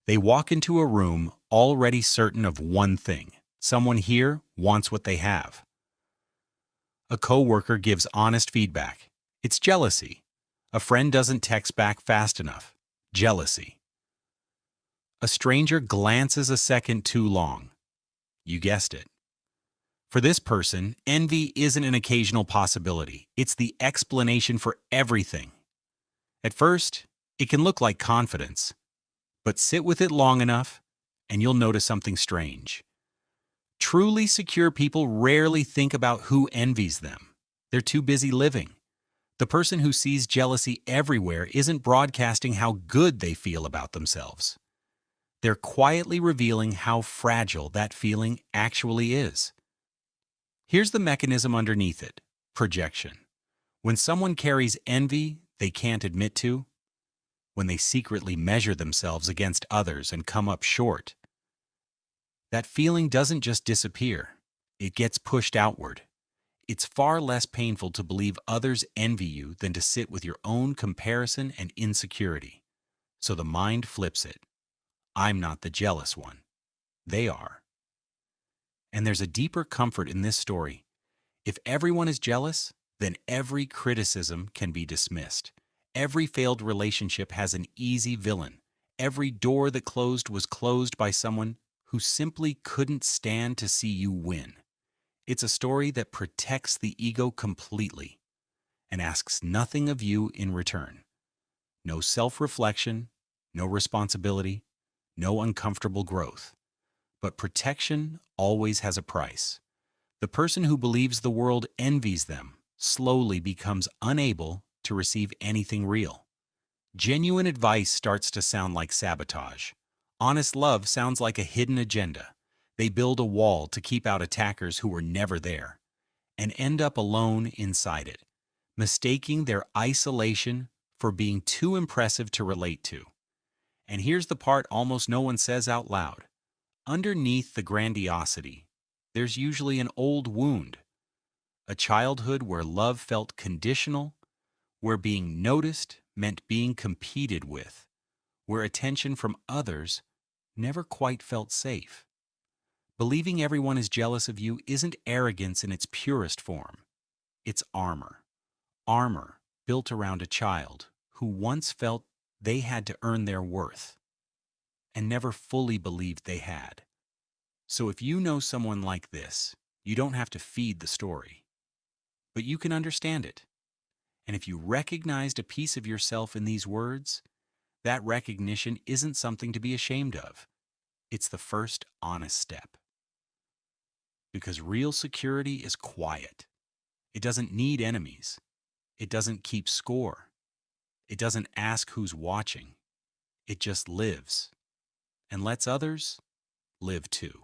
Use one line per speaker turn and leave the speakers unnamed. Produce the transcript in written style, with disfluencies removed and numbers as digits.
They walk into a room already certain of one thing. Someone here wants what they have. A coworker gives honest feedback. It's jealousy. A friend doesn't text back fast enough. Jealousy. A stranger glances a second too long. You guessed it. For this person, envy isn't an occasional possibility. It's the explanation for everything. At first, it can look like confidence, but sit with it long enough and you'll notice something strange. Truly secure people rarely think about who envies them. They're too busy living. The person who sees jealousy everywhere isn't broadcasting how good they feel about themselves. They're quietly revealing how fragile that feeling actually is. Here's the mechanism underneath it: projection. When someone carries envy they can't admit to, when they secretly measure themselves against others and come up short, that feeling doesn't just disappear, it gets pushed outward. It's far less painful to believe others envy you than to sit with your own comparison and insecurity. So the mind flips it. I'm not the jealous one. They are. And there's a deeper comfort in this story. If everyone is jealous, then every criticism can be dismissed. Every failed relationship has an easy villain. Every door that closed was closed by someone who simply couldn't stand to see you win. It's a story that protects the ego completely and asks nothing of you in return. No self-reflection, no responsibility, no uncomfortable growth. But protection always has a price. The person who believes the world envies them slowly becomes unable to receive anything real. Genuine advice starts to sound like sabotage. Honest love sounds like a hidden agenda. They build a wall to keep out attackers who were never there, and end up alone inside it, mistaking their isolation for being too impressive to relate to. And here's the part almost no one says out loud. Underneath the grandiosity, there's usually an old wound, a childhood where love felt conditional, where being noticed meant being competed with, where attention from others never quite felt safe. Believing everyone is jealous of you isn't arrogance in its purest form. It's armor. Armor built around a child who once felt they had to earn their worth and never fully believed they had. So if you know someone like this, you don't have to feed the story, but you can understand it. And if you recognized a piece of yourself in these words, that recognition isn't something to be ashamed of. It's the first honest step. Because real security is quiet. It doesn't need enemies. It doesn't keep score. It doesn't ask who's watching. It just lives and lets others live too.